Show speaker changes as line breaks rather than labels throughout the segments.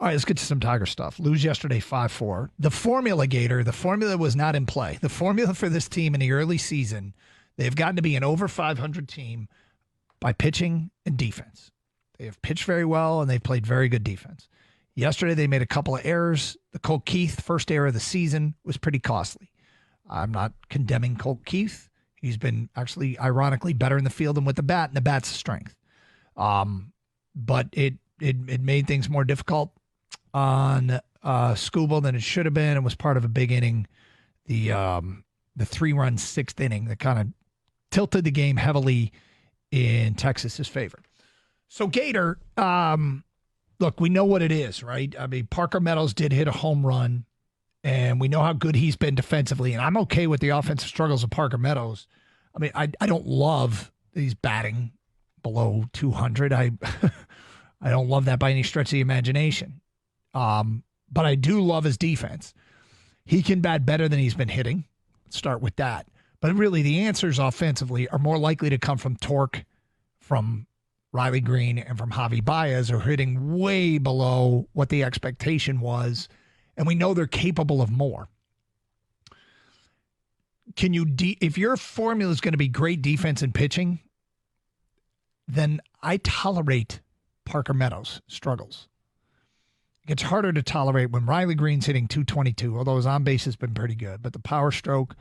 All right, let's get to some Tiger stuff. Lose yesterday 5-4. The formula, Gator, the formula was not in play. The formula for this team in the early season, they've gotten to be an over 500 team by pitching and defense. They have pitched very well, and they've played very good defense. Yesterday, they made a couple of errors. The Colt Keith first error of the season was pretty costly. I'm not condemning Colt Keith. He's been actually, ironically, better in the field than with the bat, and the bat's a strength. But it made things more difficult on Skubal than it should have been. It was part of a big inning, the 3-run sixth inning that kind of tilted the game heavily in Texas's favor. So Gator, look, we know what it is, right? I mean, Parker Meadows did hit a home run, and we know how good he's been defensively, and I'm okay with the offensive struggles of Parker Meadows. I mean, I don't love that he's batting below 200. I don't love that by any stretch of the imagination. But I do love his defense. He can bat better than he's been hitting. Let's start with that. But really, the answers offensively are more likely to come from Torque, from Riley Green, and from Javi Baez, who are hitting way below what the expectation was. And we know they're capable of more. Can you, if your formula is going to be great defense and pitching, then I tolerate Parker Meadows' struggles. It gets harder to tolerate when Riley Green's hitting 222, although his on base has been pretty good. But the power stroke,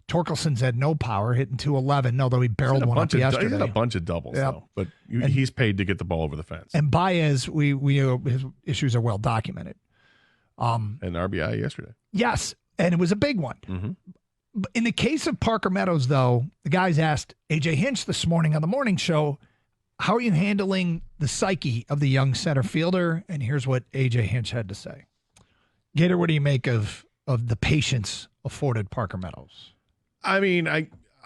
Torkelson's had no power, hitting 211, although he barreled one up yesterday.
He's had a bunch of doubles, though. But he's paid to get the ball over the fence.
And Baez, we know his issues are well documented.
And RBI yesterday.
Yes, and it was a big one.
Mm-hmm.
In the case of Parker Meadows, though, the guys asked A.J. Hinch this morning on the morning show, how are you handling the psyche of the young center fielder? And here's what A.J. Hinch had to say. Gator, what do you make of the patience afforded Parker Meadows?
I mean,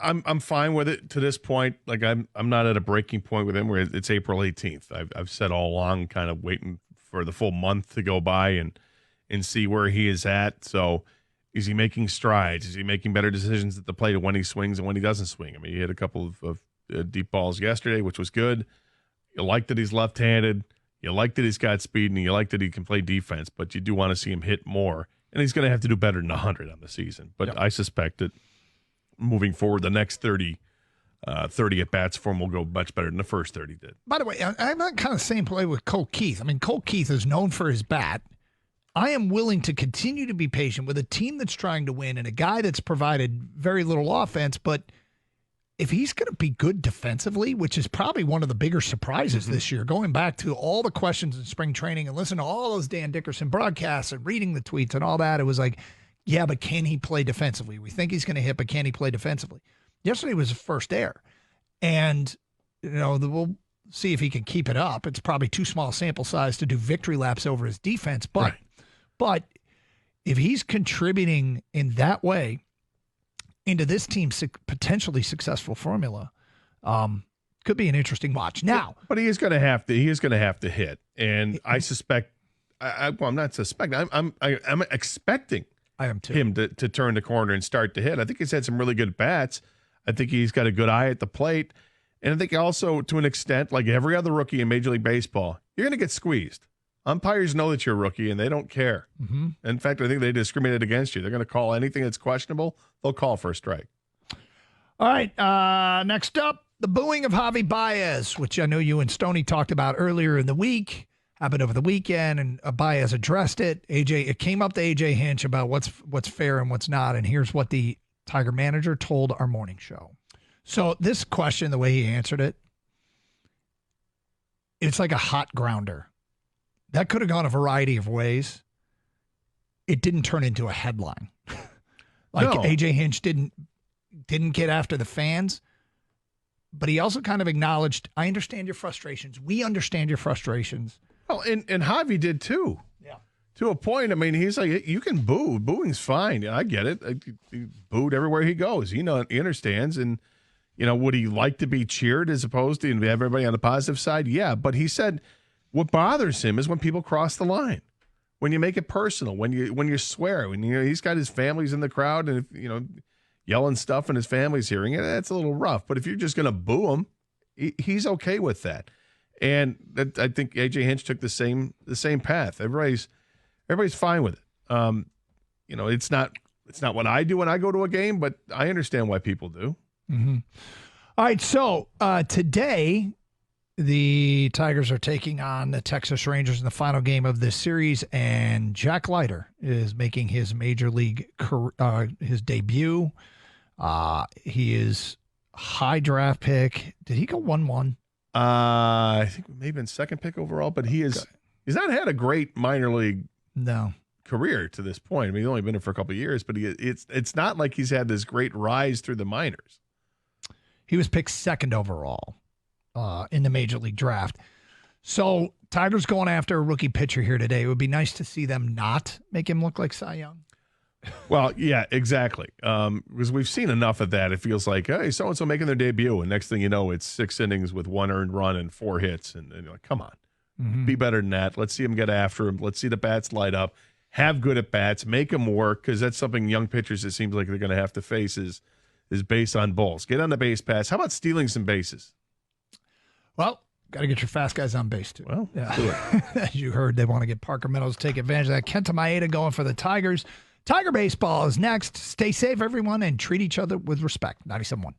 I'm fine with it to this point. Like I'm not at a breaking point with him where it's April 18th. I've said all along, kind of waiting for the full month to go by and see where he is at. So is he making strides? Is he making better decisions at the plate when he swings and when he doesn't swing? I mean, he hit a couple of deep balls yesterday, which was good. You like that he's left-handed. You like that he's got speed, and you like that he can play defense, but you do want to see him hit more. And he's going to have to do better than 100 on the season. But yep. I suspect that moving forward, the next 30 at-bats for him will go much better than the first 30 did.
By the way, I'm not kind of same play with Colt Keith. I mean, Colt Keith is known for his bat. I am willing to continue to be patient with a team that's trying to win and a guy that's provided very little offense, but if he's going to be good defensively, which is probably one of the bigger surprises this year, going back to all the questions in spring training and listening to all those Dan Dickerson broadcasts and reading the tweets and all that, it was like, yeah, but can he play defensively? We think he's going to hit, but can he play defensively? Yesterday was his first error. And, we'll see if he can keep it up. It's probably too small a sample size to do victory laps over his defense. But if he's contributing in that way into this team's potentially successful formula, could be an interesting watch. Now,
but he is going to have to hit, and I suspect. I'm not suspecting. I'm expecting.
I am too.
Him to turn the corner and start to hit. I think he's had some really good bats. I think he's got a good eye at the plate, and I think also to an extent, like every other rookie in Major League Baseball, you're going to get squeezed. Umpires know that you're a rookie, and they don't care.
Mm-hmm.
In fact, I think they discriminate against you. They're going to call anything that's questionable. They'll call for a strike.
All right. Next up, the booing of Javi Baez, which I know you and Stoney talked about earlier in the week. Happened over the weekend, and Baez addressed it. It came up to A.J. Hinch about what's fair and what's not, and here's what the Tiger manager told our morning show. So this question, the way he answered it, it's like a hot grounder. That could have gone a variety of ways. It didn't turn into a headline. A.J. Hinch didn't get after the fans, but he also kind of acknowledged, I understand your frustrations. We understand your frustrations.
Well, and Javi did too.
Yeah.
To a point, I mean, he's like, you can boo. Booing's fine. I get it. He booed everywhere he goes. He understands. And, would he like to be cheered as opposed to have everybody on the positive side? Yeah. But he said, what bothers him is when people cross the line, when you make it personal, when you swear, when he's got his family's in the crowd and yelling stuff and his family's hearing it. That's a little rough. But if you're just going to boo him, he's okay with that. And I think AJ Hinch took the same path. Everybody's fine with it. It's not what I do when I go to a game, but I understand why people do.
Mm-hmm. All right, so today the Tigers are taking on the Texas Rangers in the final game of this series, and Jack Leiter is making his major league his debut. He is high draft pick. Did he go 1-1?
I think maybe in second pick overall, but he's not had a great minor league career to this point. I mean, he's only been in for a couple of years, but it's not like he's had this great rise through the minors.
He was picked second overall in the major league draft. So Tigers going after a rookie pitcher here today. It would be nice to see them not make him look like Cy Young.
Well, yeah, exactly. Because we've seen enough of that. It feels like, hey, so-and-so making their debut, and next thing you know, it's 6 innings with 1 earned run and 4 hits. And you're like, come on. Mm-hmm. Be better than that. Let's see him get after him. Let's see the bats light up. Have good at bats. Make them work, because that's something young pitchers, it seems like they're going to have to face is base on balls. Get on the base pass. How about stealing some bases?
Well, got to get your fast guys on base, too.
Well,
yeah.
Do it.
As you heard, they want to get Parker Meadows to take advantage of that. Kenta Maeda going for the Tigers. Tiger Baseball is next. Stay safe, everyone, and treat each other with respect. 97.1.